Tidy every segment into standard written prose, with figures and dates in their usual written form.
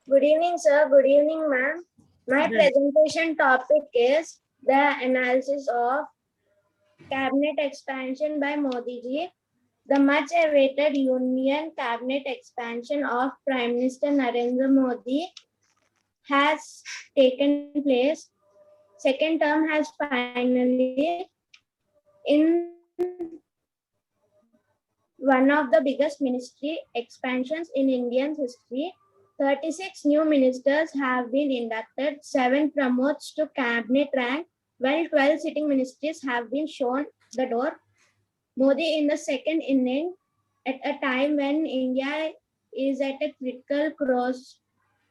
Good evening, sir. Good evening, ma'am. My Good. presentation topic is the analysis of cabinet expansion by Modi ji. The much awaited Union cabinet expansion of Prime Minister Narendra Modi has taken place. Second term has finally in one of the biggest ministry expansions in Indian history. 36 new ministers have been inducted, 7 promotes to cabinet rank, while 12 sitting ministries have been shown the door. Modi in the second inning, at a time when India is at a critical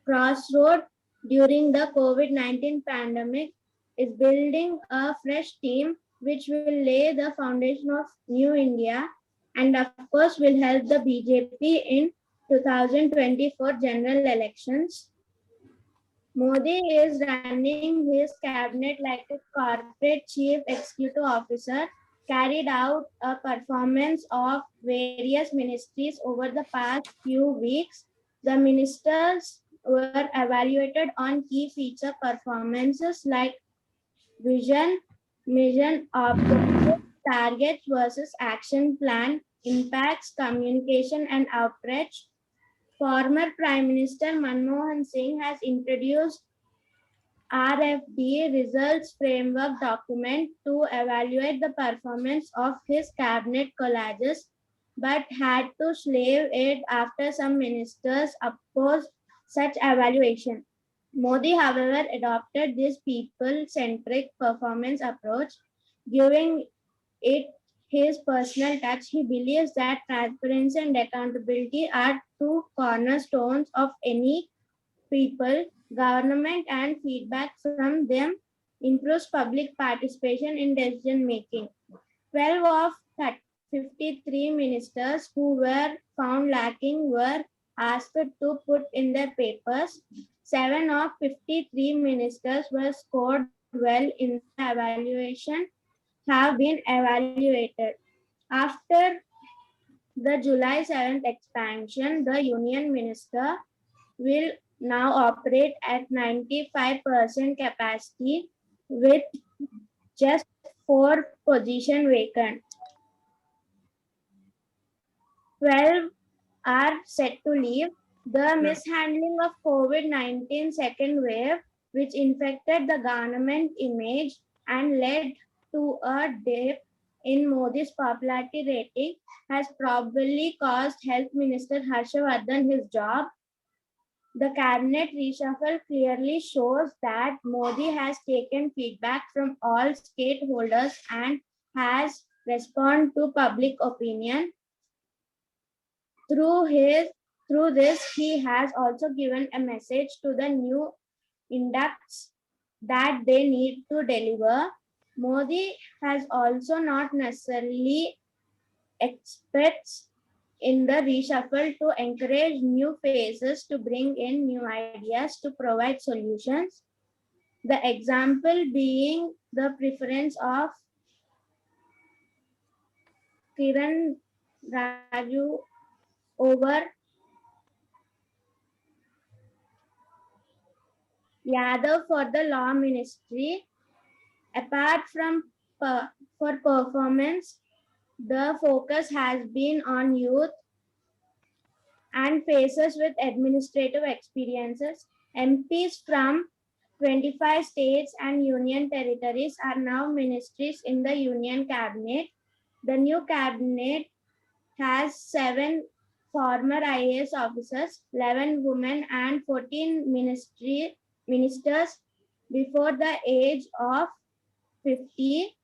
crossroad during the COVID-19 pandemic, is building a fresh team which will lay the foundation of new India and of course will help the BJP in 2024 general elections. Modi is running his cabinet like a corporate chief executive officer, carried out a performance of various ministries over the past few weeks. The ministers were evaluated on key feature performances like vision, mission, objectives, targets versus action plan, impacts, communication, and outreach. Former Prime Minister Manmohan Singh has introduced RFD results framework document to evaluate the performance of his cabinet collages, but had to slave it after some ministers opposed such evaluation. Modi, however, adopted this people-centric performance approach, giving it his personal touch. He believes that transparency and accountability are two cornerstones of any people, government, and feedback from them improves public participation in decision making. 12 of 53 ministers who were found lacking were asked to put in their papers. 7 of 53 ministers were scored well in the evaluation, have been evaluated. After the July 7th expansion, the union minister will now operate at 95% capacity with just 4 positions vacant. 12 are set to leave. The Yeah. mishandling of COVID-19 second wave, which infected the government image and led to a dip in Modi's popularity rating, has probably cost Health Minister Harshavardhan his job. The cabinet reshuffle clearly shows that Modi has taken feedback from all stakeholders and has responded to public opinion. Through his through this, he has also given a message to the new inducts that they need to deliver. Modi has also not necessarily experts in the reshuffle to encourage new faces to bring in new ideas to provide solutions. The example being the preference of Kiran Raju over Yadav for the law ministry. Apart from for performance, the focus has been on youth and faces with administrative experiences. MPs from 25 states and union territories are now ministries in the union cabinet. The new cabinet has 7 former IAS officers, 11 women, and 14 ministers before the age of 50.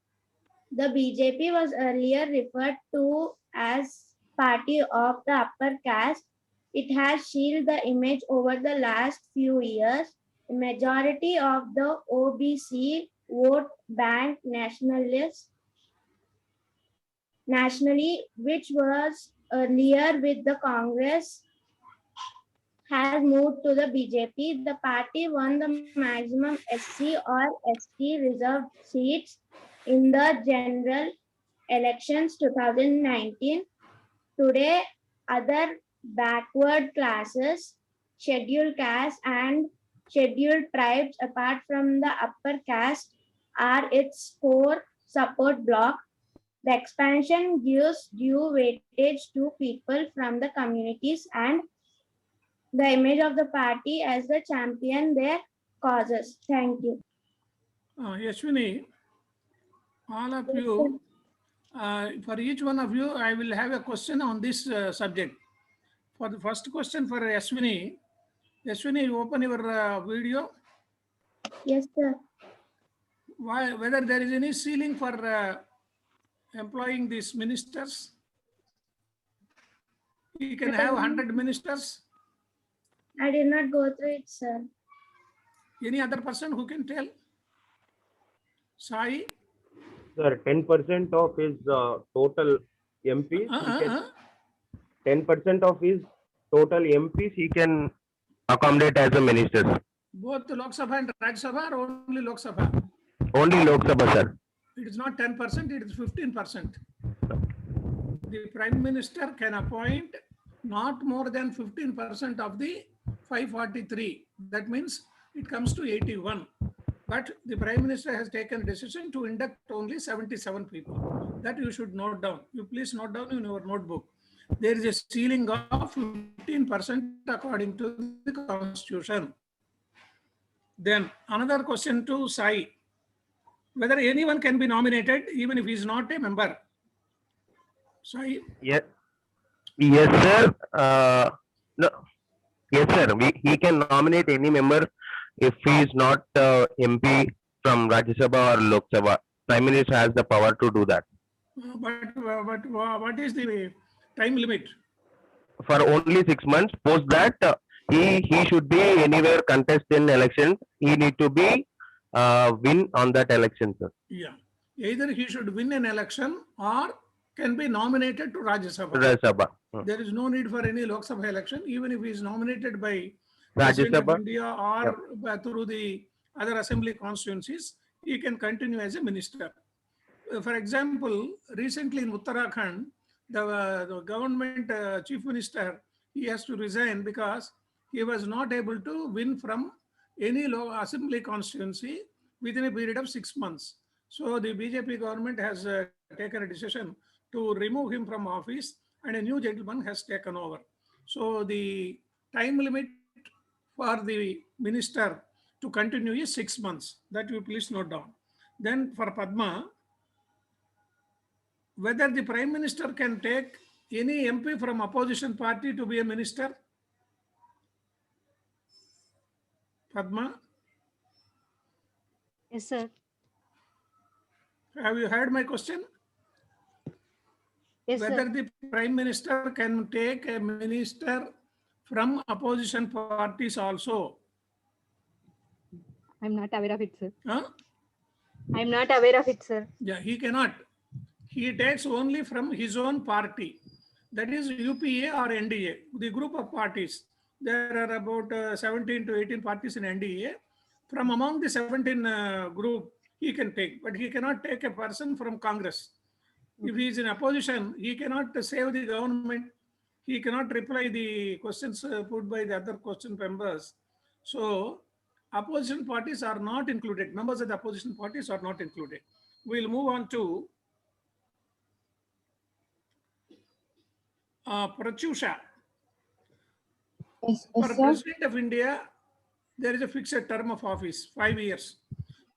The BJP was earlier referred to as party of the upper caste. It has shielded the image over the last few years. The majority of the OBC vote bank nationally, which was earlier with the Congress, has moved to the BJP. The party won the maximum SC or ST reserved seats in the general elections 2019. Today, other backward classes scheduled castes and scheduled tribes apart from the upper caste are its core support bloc. The expansion gives due weightage to people from the communities and the image of the party as the champion their causes. Thank you. Yashwini, all of you, for each one of you, I will have a question on this subject. For the first question for Yashwini, Yashwini, you open your video. Yes, sir. Why, whether there is any ceiling for employing these ministers? You can have 100 ministers. I did not go through it, sir. Any other person who can tell? Sai? Sir, 10% of his total MPs, 10% of his total MPs he can accommodate as a minister. Both Lok Sabha and Rajya Sabha or only Lok Sabha? Only Lok Sabha, sir. It is not 10%, it is 15%. The Prime Minister can appoint not more than 15% of the 543. That means it comes to 81. But the Prime Minister has taken a decision to induct only 77 people. That you should note down. You please note down in your notebook. There is a ceiling of 15% according to the Constitution. Then another question to Sai. Whether anyone can be nominated even if he is not a member. Sai? Yes, yes, sir. No. Yes, sir. He can nominate any member if he is not MP from Rajya Sabha or Lok Sabha. Prime Minister has the power to do that. But what is the time limit? For only 6 months. Post that, he should be anywhere contest in elections. He need to be win on that election, sir. Yeah. Either he should win an election or can be nominated to Rajya Sabha. Rajya Sabha. There is no need for any Lok Sabha election, even if he is nominated by Rajya President of Sabha. India or through the other assembly constituencies, he can continue as a minister. For example, recently in Uttarakhand, the government chief minister, he has to resign because he was not able to win from any assembly constituency within a period of 6 months. So the BJP government has taken a decision to remove him from office and a new gentleman has taken over. So the time limit for the minister to continue is 6 months. That you please note down. Then for Padma, whether the Prime Minister can take any MP from opposition party to be a minister? Padma? Yes, sir. Have you heard my question? Yes, Whether sir. the Prime Minister can take a minister from opposition parties also? I'm not aware of it, sir. Huh? I'm not aware of it, sir. Yeah, he cannot. He takes only from his own party. That is UPA or NDA, the group of parties. There are about 17 to 18 parties in NDA. From among the 17 group, he can take, but he cannot take a person from Congress. If he is in opposition, he cannot save the government. He cannot reply the questions put by the other question members. So opposition parties are not included. Members of the opposition parties are not included. We'll move on to Pratyusha. Yes, For yes, sir. President of India, there is a fixed term of office, 5 years.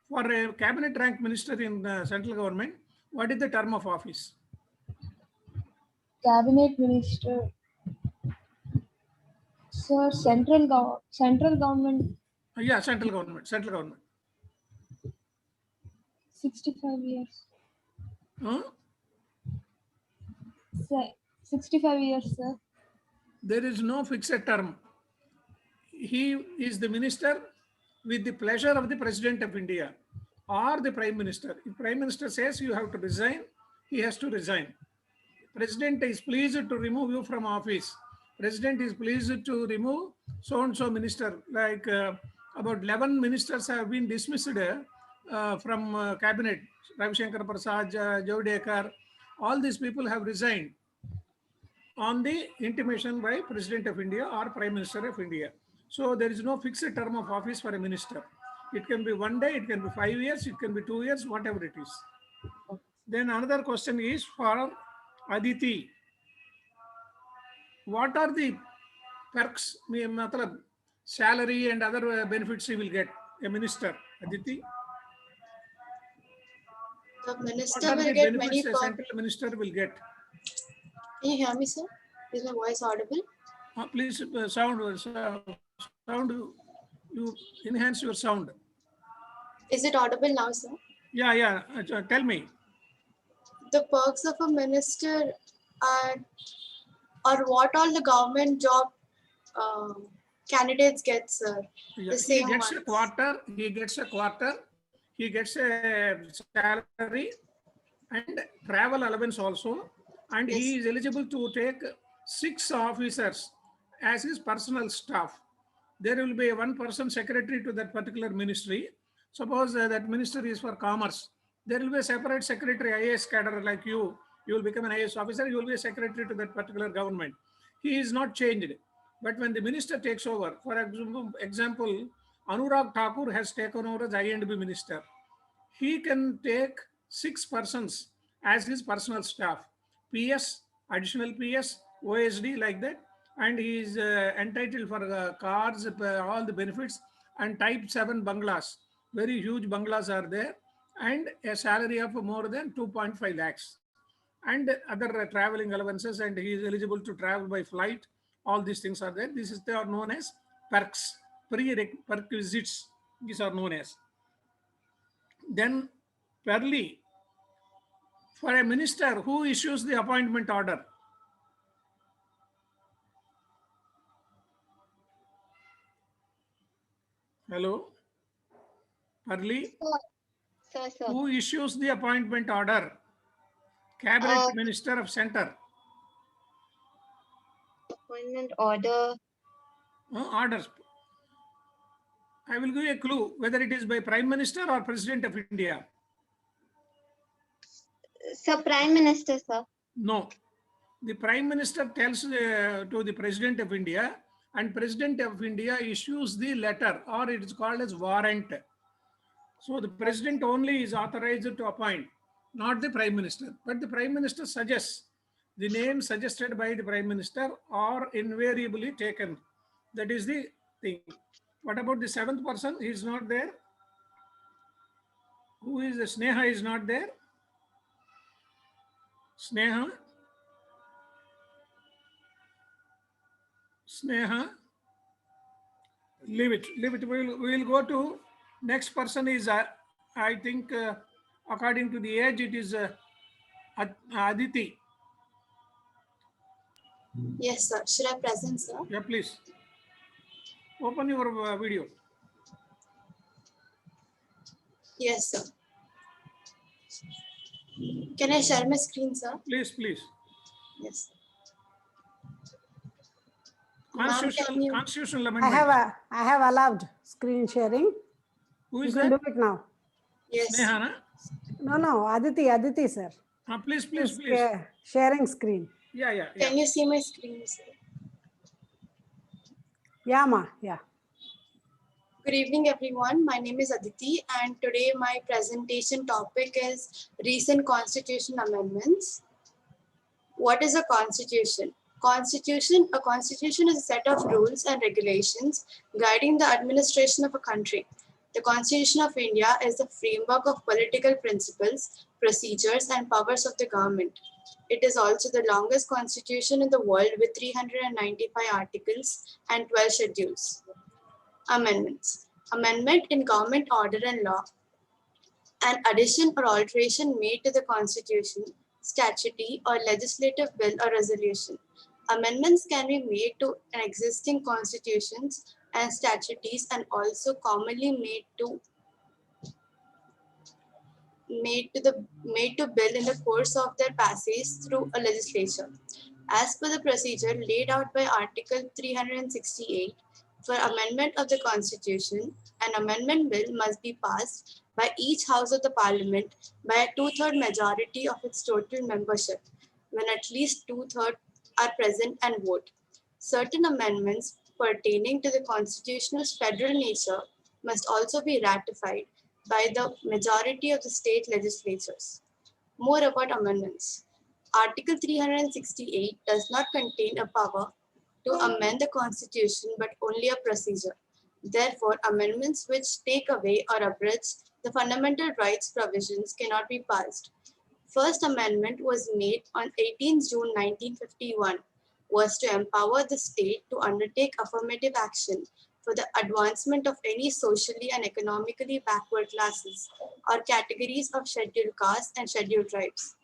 For a cabinet rank minister in central government, what is the term of office? Cabinet Minister. Sir, central government, Yeah, central government, 65 years. Huh? Sir, 65 years, sir. There is no fixed term. He is the minister with the pleasure of the President of India or the Prime Minister. If Prime Minister says you have to resign, he has to resign. President is pleased to remove you from office. President is pleased to remove so-and-so minister. Like about 11 ministers have been dismissed from cabinet. Ravi Shankar Prasad, Javadekar, all these people have resigned on the intimation by President of India or Prime Minister of India. So there is no fixed term of office for a minister. It can be 1 day, it can be 5 years, it can be 2 years, whatever it is. Then another question is for Aditi. What are the perks, matlab, salary and other benefits he will get, a minister, Aditi? The What minister are will the get many benefits a perks. central minister will get? Can you hear me, sir? Is my voice audible? Please sound, you enhance your sound. Is it audible now, sir? Yeah, tell me. The perks of a minister are, or what all the government job candidates get, sir. Yeah, The same he gets ones. a quarter, he gets a salary and travel allowance also, and Yes. he is eligible to take 6 officers as his personal staff. There will be one person secretary to that particular ministry. Suppose that ministry is for commerce. There will be a separate secretary, IAS cadre like you. You will become an IAS officer. You will be a secretary to that particular government. He is not changed. But when the minister takes over, for example, Anurag Thakur has taken over as I&B minister. He can take 6 persons as his personal staff, PS, additional PS, OSD like that, and he is entitled for cars, all the benefits, and type 7 bungalows. Very huge bungalows are there, and a salary of more than 2.5 lakhs. And other traveling allowances, and he is eligible to travel by flight. All these things are there. They are known as perks, prerequisites. These are known as. Then Perli, for a minister, who issues the appointment order? Hello, Perli, Sir, who issues the appointment order? Cabinet Minister of Center. appointment order. Orders. I will give you a clue whether it is by Prime Minister or President of India. Sir, Prime Minister, sir. No. The Prime Minister tells to the President of India, and President of India issues the letter, or it is called as warrant. So the President only is authorized to appoint, not the Prime Minister. But the Prime Minister suggests the names suggested by the Prime Minister are invariably taken. That is the thing. What about the 7th person? He is not there. Who is the Sneha is not there? Sneha? Sneha? Leave it. We will go to next person is, I think, according to the age, it is Aditi. Yes, sir. Should I present, sir? Yeah, please. Open your video. Yes, sir. Can I share my screen, sir? Please. Yes. Ma'am, can you- Constitutional I amendment. have allowed screen sharing. Who You is can that? do it now. Yes. Sneha, na? No, Aditi, sir. Please. Sharing screen. Yeah. Can you see my screen, sir? Yeah, ma. Yeah. Good evening, everyone. My name is Aditi, and today my presentation topic is recent constitution amendments. What is a constitution? A constitution is a set of rules and regulations guiding the administration of a country. The Constitution of India is the framework of political principles, procedures, and powers of the government. It is also the longest constitution in the world with 395 articles and 12 schedules. Amendments. Amendment in government order and law. An addition or alteration made to the constitution, statute, or legislative bill or resolution. Amendments can be made to an existing constitutions and statutes, and also commonly made to bill in the course of their passage through a legislature. As per the procedure laid out by Article 368, for amendment of the Constitution, an amendment bill must be passed by each House of the Parliament by a 2/3 majority of its total membership, when at least 2/3 are present and vote. Certain amendments pertaining to the constitution's federal nature must also be ratified by the majority of the state legislatures. More about amendments. Article 368 does not contain a power to amend the constitution but only a procedure. Therefore, amendments which take away or abridge the fundamental rights provisions cannot be passed. First amendment was made on 18 June 1951 was to empower the state to undertake affirmative action for the advancement of any socially and economically backward classes or categories of scheduled castes and scheduled tribes.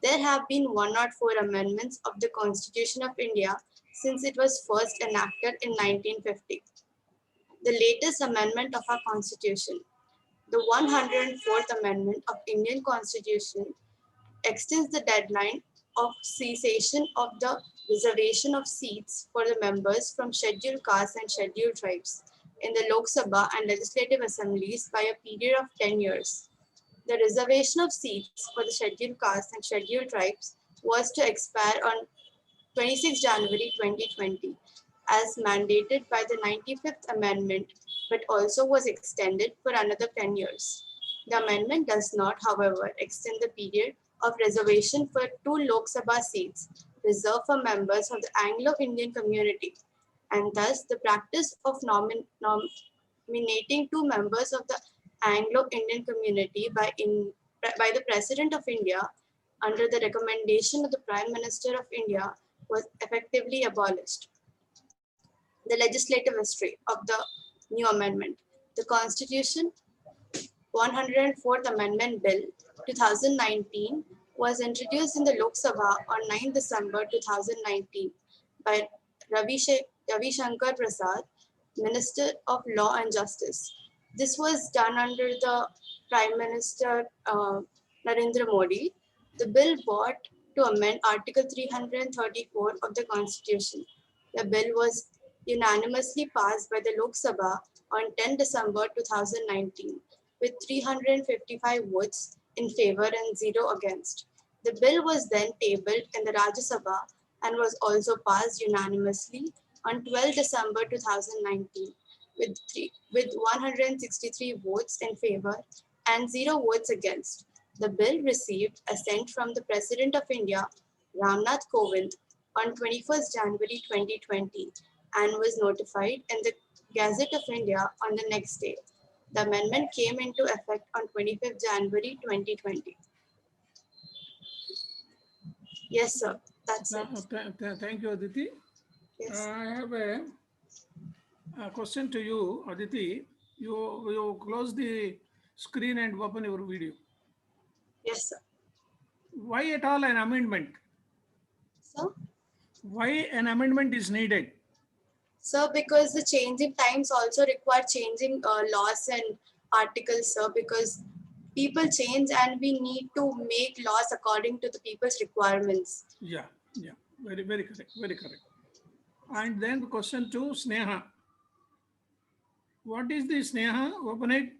There have been 104 amendments of the Constitution of India since it was first enacted in 1950. The latest amendment of our Constitution, the 104th Amendment of Indian Constitution, extends the deadline of cessation of the reservation of seats for the members from scheduled castes and scheduled tribes in the Lok Sabha and legislative assemblies by a period of 10 years. The reservation of seats for the scheduled castes and scheduled tribes was to expire on 26 January 2020 as mandated by the 95th Amendment, but also was extended for another 10 years. The amendment does not, however, extend the period of reservation for 2 Lok Sabha seats reserved for members of the Anglo-Indian community, and thus the practice of nominating 2 members of the Anglo-Indian community by the President of India under the recommendation of the Prime Minister of India was effectively abolished. The legislative history of the new amendment. The Constitution 104th Amendment Bill 2019 was introduced in the Lok Sabha on 9 December 2019 by Ravi Shankar Prasad, Minister of Law and Justice. This was done under the Prime Minister Narendra Modi. The bill brought to amend Article 334 of the Constitution. The bill was unanimously passed by the Lok Sabha on 10 December 2019 with 355 votes in favor and 0 against. The bill was then tabled in the Rajya Sabha and was also passed unanimously on 12 December 2019 with 163 votes in favor and 0 votes against. The bill received assent from the President of India, Ramnath Kovind, on 21st January 2020 and was notified in the Gazette of India on the next day. The amendment came into effect on 25th January 2020. Yes, sir. That's it. Thank you, Aditi. Yes. I have a question to you, Aditi. You close the screen and open your video. Yes, sir. Why at all an amendment? Sir? Why an amendment is needed? Sir, because the changing times also require changing laws and articles, sir, because people change and we need to make laws according to the people's requirements. Yeah, very correct, very correct. And then the question to Sneha. What is the Sneha? Open it.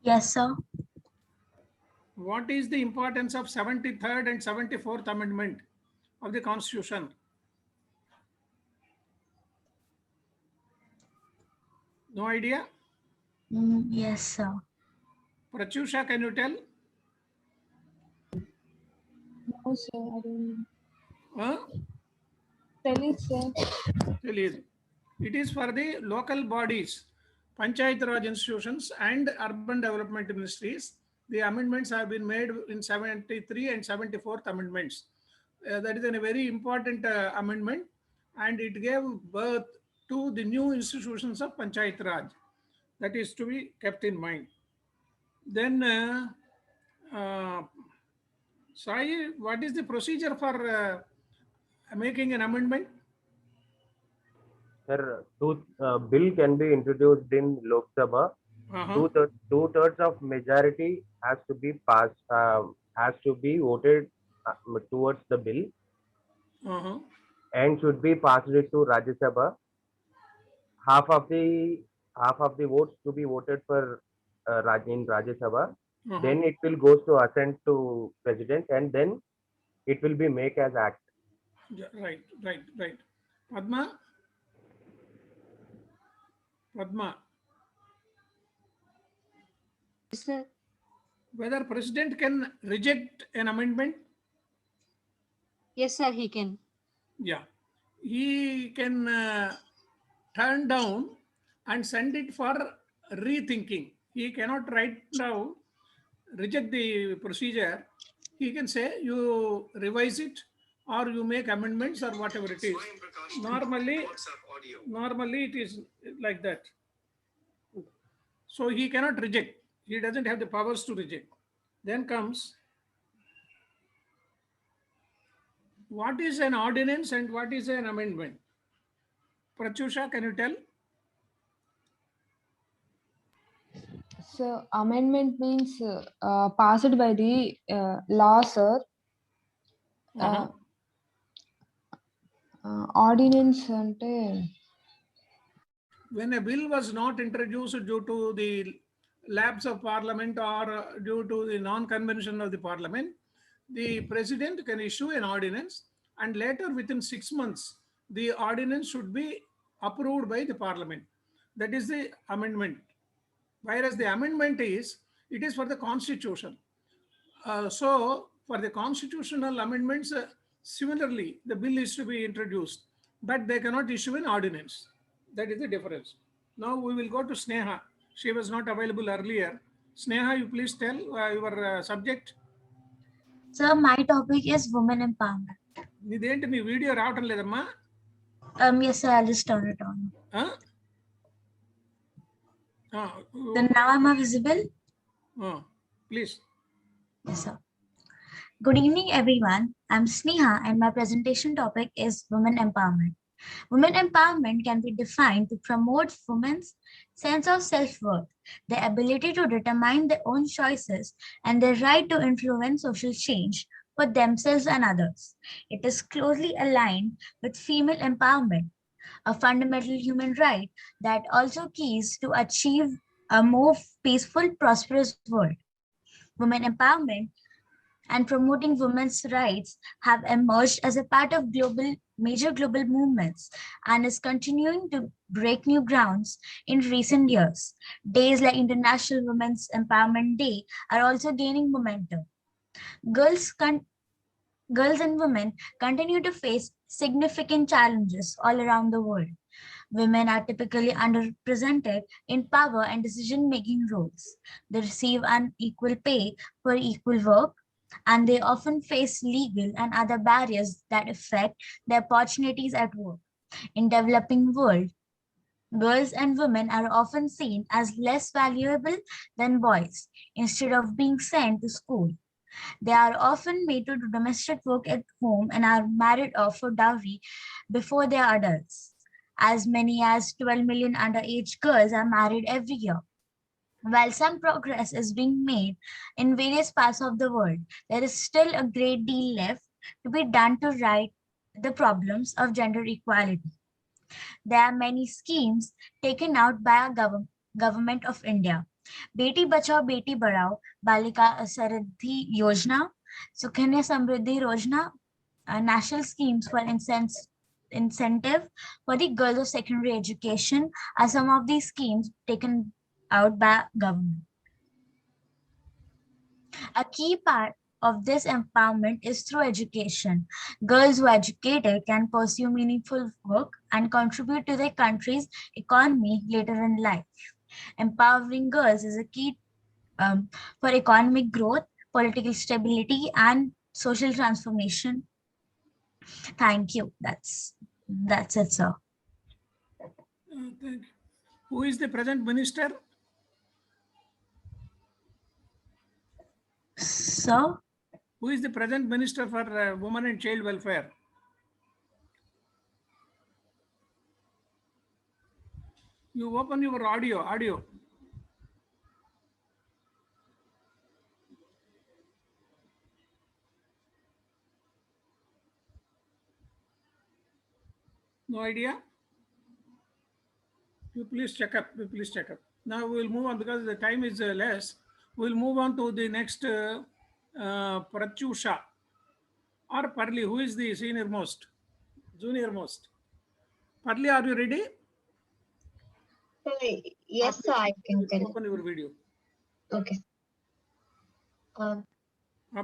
Yes, sir. What is the importance of 73rd and 74th Amendment of the Constitution? No idea? Yes, sir. Pratyusha, can you tell? No, sir. I don't Huh? tell it, sir. Tell you. It is for the local bodies, Panchayat Raj institutions and urban development ministries. The amendments have been made in 73 and 74th amendments. That is a very important amendment, and it gave birth to the new institutions of Panchayat Raj. That is to be kept in mind. Then, Sai, what is the procedure for making an amendment? Sir, bill can be introduced in Lok Sabha. Two-thirds of majority has to be passed, has to be voted towards the bill, and should be passed it to Rajya Sabha. Half of the votes to be voted for in Rajya Sabha. Then it will go to assent to President, and then it will be made as act. Yeah, right. Padma? Padma, Yes, sir. whether president can reject an amendment? Yes, sir, he can. Yeah, he can turn down and send it for rethinking. He cannot right now reject the procedure. He can say you revise it or you make amendments or whatever it is. Normally it is like that. So he cannot reject. He doesn't have the powers to reject. Then comes what is an ordinance and what is an amendment? Pratyusha, can you tell? So amendment means passed by the law, sir. Ordinance ante When a bill was not introduced due to the lapse of parliament or due to the non-convention of the parliament, the president can issue an ordinance, and later within 6 months, the ordinance should be approved by the parliament. That is the amendment. Whereas the amendment is, it is for the constitution. So for the constitutional amendments, similarly, the bill is to be introduced, but they cannot issue an ordinance. That is the difference. Now we will go to Sneha. She was not available earlier. Sneha, you please tell your subject. Sir, my topic is women empowerment. నీదేంటి నీ video రావటం లేదమ్మా? Yes, sir, I'll just turn it on. Then now am I visible? Please. Yes, sir. Good evening, everyone. I'm Sneha, and my presentation topic is women empowerment. Women empowerment can be defined to promote women's sense of self-worth, their ability to determine their own choices, and their right to influence social change for themselves and others. It is closely aligned with female empowerment, a fundamental human right that also keys to achieve a more peaceful, prosperous world. Women empowerment and promoting women's rights have emerged as a part of major global movements and is continuing to break new grounds in recent years. Days like International Women's Empowerment Day are also gaining momentum. Girls and women continue to face significant challenges all around the world. Women are typically underrepresented in power and decision-making roles. They receive unequal pay for equal work, and they often face legal and other barriers that affect their opportunities at work. In developing world, girls and women are often seen as less valuable than boys. Instead of being sent to school, they are often made to do domestic work at home and are married off for dowry before they are adults. As many as 12 million underage girls are married every year. While some progress is being made in various parts of the world, there is still a great deal left to be done to right the problems of gender equality. There are many schemes taken out by our government of India. Beti Bachao, Beti Badhao, Balika Saradhi Yojana, Sukhanya Samriddhi Yojana, national schemes for incentive for the girls of secondary education are some of these schemes taken out by government. A key part of this empowerment is through education. Girls who are educated can pursue meaningful work and contribute to their country's economy later in life. Empowering girls is a key for economic growth, political stability, and social transformation. Thank you. That's it, sir. Thank you. Who is the present minister? Sir? Who is the present minister for women and child welfare? You open your audio. No idea? You please check up. Now we will move on because the time is less. We will move on to the next Pratyusha or Parli. Who is the junior most? Parli, are you ready? So, yes, sir, I can tell. Open your video. Okay.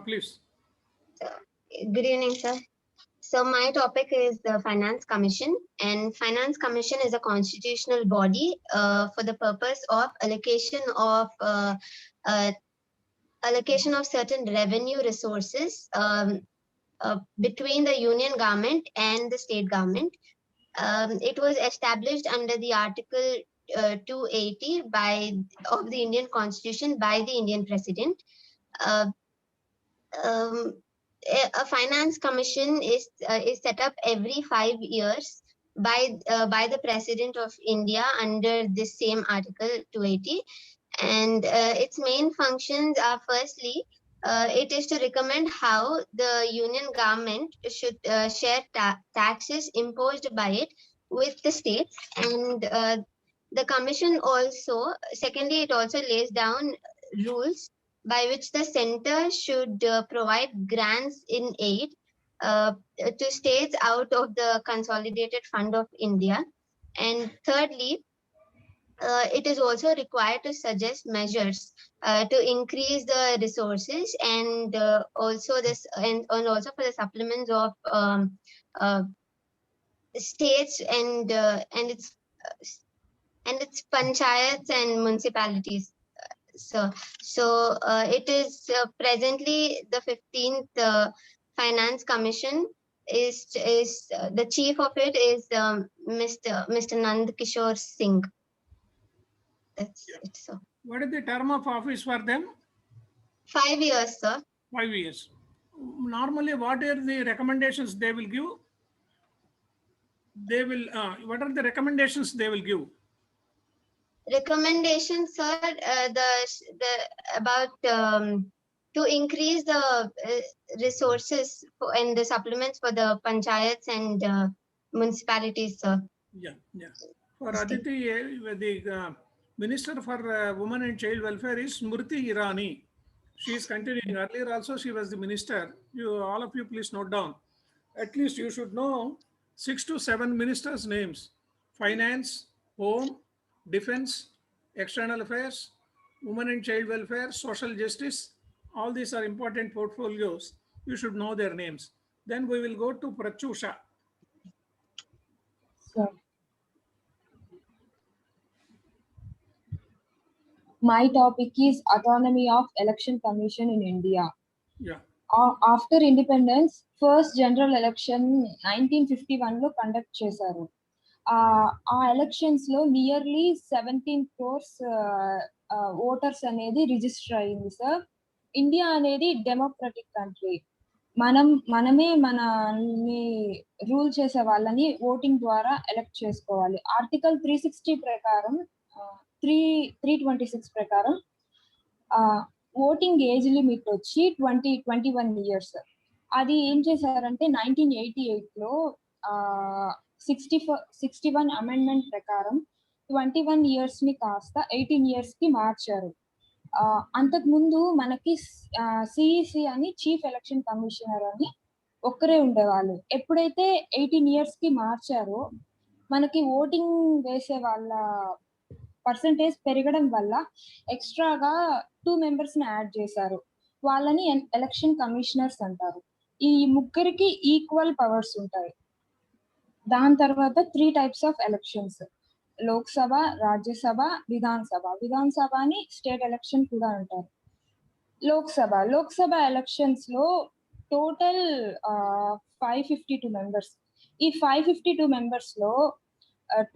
Please. Good evening, sir. So my topic is the Finance Commission, and Finance Commission is a constitutional body for the purpose of allocation of certain revenue resources between the union government and the state government. It was established under the Article 280 of the Indian Constitution by the Indian President. A finance commission is set up every 5 years by the President of India under this same Article 280, and its main functions are, firstly, it is to recommend how the union government should share taxes imposed by it with the states, and the commission also, secondly, it also lays down rules by which the center should provide grants in aid to states out of the Consolidated Fund of India. And thirdly, it is also required to suggest measures to increase the resources, and also also for the supplements of states and its panchayats and municipalities. So it is presently the 15th Finance Commission. Is the chief of it is Mr. Nand Kishore Singh. That's it, sir. What is the term of office for them? 5 years, sir. 5 years. Normally, what are the recommendations they will give? They will. What are the recommendations they will give? Recommendations, sir. About to increase the resources and the supplements for the panchayats and municipalities, sir. Yeah. For Aditi, the Minister for Women and Child Welfare is Smriti Irani. She is continuing. Earlier also she was the minister. All of you please note down. At least you should know 6 to 7 ministers' names: Finance, Home, Defense, External Affairs, Women and Child Welfare, Social Justice. All these are important portfolios. You should know their names. Then we will go to Pratyusha. So, my topic is autonomy of election commission in India. Yeah. After independence, first general election 1951 లో conduct చేశారు. ఆ elections లో nearly 17 crores voters అనేది register అయింది sir. India అనేది democratic country. మనమే మనల్ని rule చేసే వాళ్ళని ఓటింగ్ ద్వారా ఎలక్ట్ చేసుకోవాలి. ఆర్టికల్ 360 ప్రకారం 326 ప్రకారం ఓటింగ్ ఏజ్ లిమిట్ వచ్చి 21 years. అది ఏం చేశారంటే 1988 లో 61 అమెండ్మెంట్ ప్రకారం 21 years ని కాస్త 18 years కి మార్చారు. అంతకు ముందు మనకి సిఇసి అని చీఫ్ ఎలక్షన్ కమిషనర్ అని ఒక్కరే ఉండేవాళ్ళు. ఎప్పుడైతే 18 years కి మార్చారో మనకి ఓటింగ్ వేసే వాళ్ళ పర్సంటేజ్ పెరగడం వల్ల ఎక్స్ట్రాగా 2 members ని యాడ్ చేశారు. వాళ్ళని ఎలక్షన్ కమిషనర్స్ అంటారు. ఈ ముగ్గురికి ఈక్వల్ పవర్స్ ఉంటాయి. దాని తర్వాత 3 types of elections: Lok Sabha, Rajya Sabha, Vidhan Sabha. విధానసభని స్టేట్ ఎలక్షన్ కూడా అంటారు. లోక్సభ ఎలక్షన్స్ లో టోటల్ 552 members. ఈ 552 members లో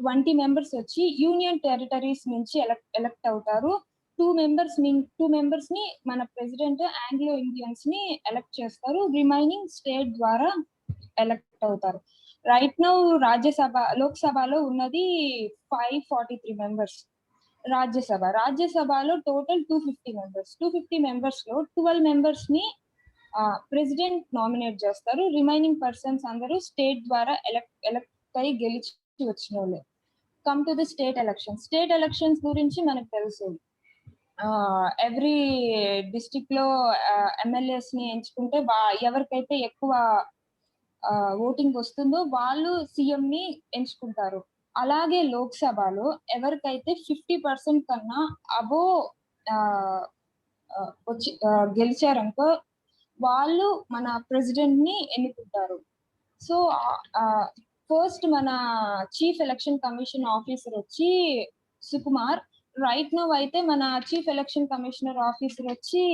20 members వచ్చి యూనియన్ టెరిటరీస్ నుంచి ఎలక్ట్ అవుతారు. 2 members ని మన ప్రెసిడెంట్ ఆంగ్లో ఇండియన్స్ ని ఎలక్ట్ చేస్తారు. రిమైనింగ్ స్టేట్ ద్వారా ఎలక్ట్ అవుతారు. రైట్ నౌ లోక్సభలో ఉన్నది 543 members. రాజ్యసభలో టోటల్ 250 members. 250 members లో 12 members ని ప్రెసిడెంట్ నామినేట్ చేస్తారు. రిమైనింగ్ పర్సన్స్ అందరూ స్టేట్ ద్వారా ఎలక్ట్ అయి గెలిచి వచ్చిన వాళ్ళే. Come to the state elections గురించి మనకు తెలుసు. ఎవ్రీ డిస్ట్రిక్ట్ లో ఎమ్మెల్యేస్ ని ఎంచుకుంటే ఎవరికైతే ఎక్కువ ఓటింగ్ వస్తుందో వాళ్ళు సీఎం ని ఎంచుకుంటారు. అలాగే లోక్సభలో ఎవరికైతే 50% కన్నా అబో వచ్చి గెలిచారనుకో వాళ్ళు మన ప్రెసిడెంట్ ని ఎన్నుకుంటారు. సో ఫస్ట్ మన చీఫ్ ఎలక్షన్ కమిషన్ ఆఫీసర్ వచ్చి సుకుమార్, రైట్ నౌ అయితే మన చీఫ్ ఎలక్షన్ కమిషనర్ ఆఫీసర్ వచ్చి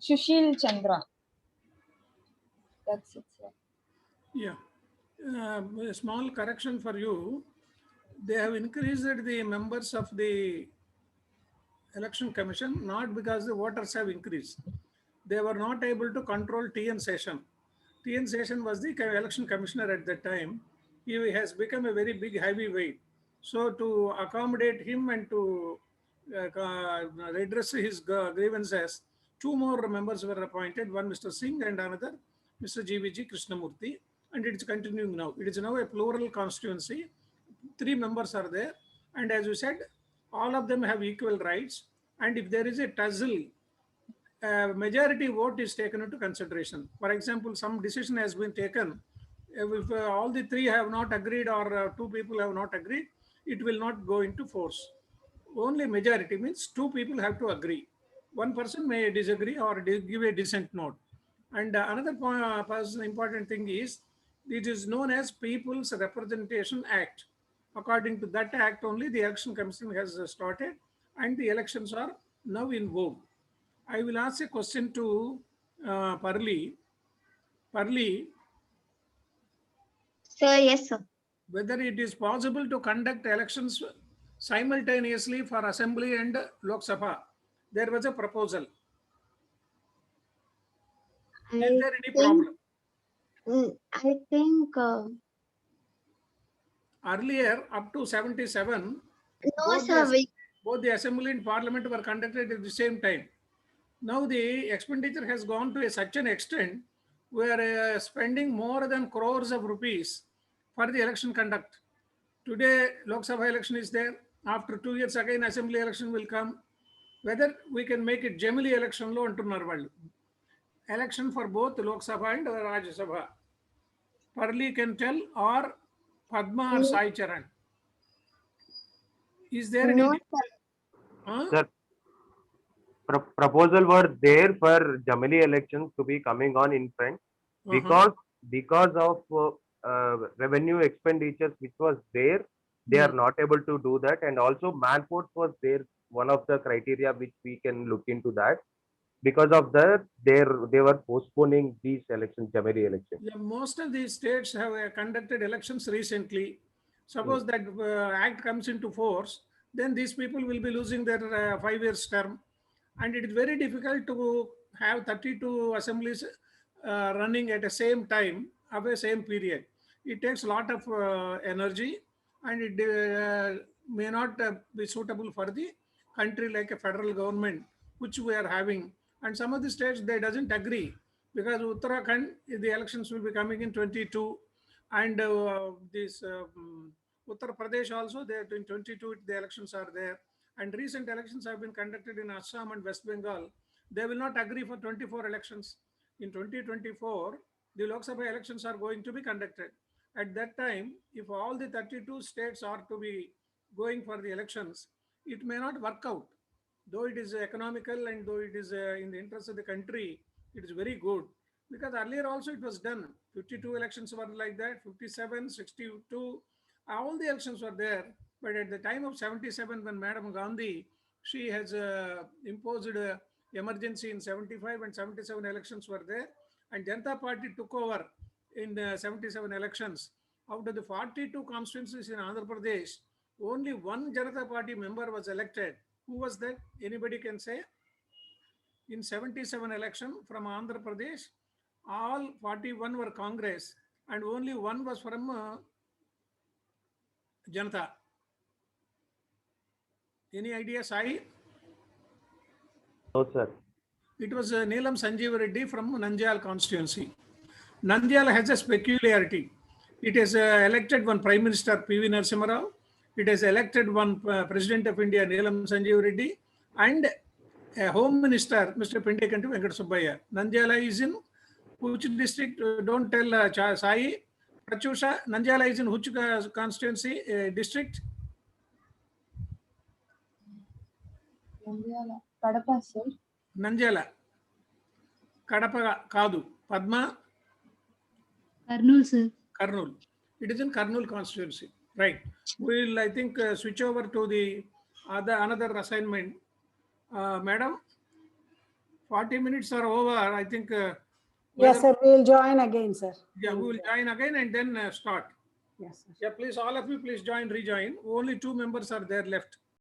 సుశీల్ చంద్ర. That's it, sir. Yeah. A small correction for you. They have increased the members of the election commission not because the voters have increased. They were not able to control TN Session. TN Session was the election commissioner at that time. He has become a very big heavyweight. So to accommodate him and to redress his grievances, 2 more members were appointed, one Mr. Singh and another Mr. GVG Krishnamurthy, and it's continuing now. It is now a plural constituency. 3 members are there, and as you said, all of them have equal rights. And if there is a tussle, majority vote is taken into consideration. For example, some decision has been taken. If all the 3 have not agreed or 2 people have not agreed, it will not go into force. Only majority means 2 people have to agree. One person may disagree or give a dissent note. And another important thing is, it is known as People's Representation Act. According to that act only, the election commission has started and the elections are now in vogue. I will ask a question to Parli. Parli. Sir, yes, sir. Whether it is possible to conduct elections simultaneously for Assembly and Lok Sabha. There was a proposal. Is there any problem? I think Earlier, up to 77, no, sir. both the Assembly and Parliament were conducted at the same time. Now the expenditure has gone to such an extent, we are spending more than crores of rupees for the election conduct. Today, Lok Sabha election is there. After 2 years again, Assembly election will come. Whether we can make it Gemini election lo antunnaru vallu. Election for both Lok Sabha and Rajya Sabha. Parli can tell, or Padma or Sai Charan. Is there any? No, sir. Sir, proposal were there for Jamali elections to be coming on in front because of revenue expenditures which was there. They are not able to do that, and also manforce was there. One of the criteria which we can look into that. Because of that, they were postponing these elections, Jamali elections. Yeah, most of these states have conducted elections recently. Suppose that act comes into force, then these people will be losing their 5 years term, and it is very difficult to have 32 assemblies running at the same time of a same period. It takes a lot of energy, and it may not be suitable for the country like a federal government, which we are having. And some of the states, they doesn't agree, because Uttarakhand, the elections will be coming in 22, and this Uttar Pradesh also, there in 22 the elections are there, and recent elections have been conducted in Assam and West Bengal. They will not agree for 24 elections. In 2024, the Lok Sabha elections are going to be conducted. At that time, if all the 32 states are to be going for the elections, it may not work out. Though it is economical and though it is in the interest of the country, it is very good. Because earlier also it was done. 52 elections were like that, 57, 62, all the elections were there. But at the time of 77, when Madam Gandhi, she has imposed emergency in 75 and 77 elections were there. And Janata Party took over in the 77 elections. Out of the 42 constituencies in Andhra Pradesh, only one Janata Party member was elected. Who was that? Anybody can say? In 77 election from Andhra Pradesh, all 41 were Congress and only one was from Janata. Any idea, Sai? No, sir. It was Neelam Sanjeev Reddy from Nandyal constituency. Nandyal has a peculiarity. It has elected one Prime Minister P.V. Narasimha Rao. It has elected one President of India Neelam Sanjeev Reddy and a Home Minister Mr. Pindekanti Venkat Subbaiah. Nandyala is in which district? Don't tell Sai. Pratyusha, Nandyala is in which constituency, district? Nandyal Kadapa sir Nandyala. Kadapa Kadu. Padma, Karnool, sir. Kurnool. It is in Kurnool constituency. Right. We will, I think, switch over to the another assignment. Madam, 40 minutes are over. I think. Yes, whether- sir. We will join again, sir. Yeah, we will join again and then start. Yes, sir. Yeah, please, all of you, please join, rejoin. Only 2 members are there left.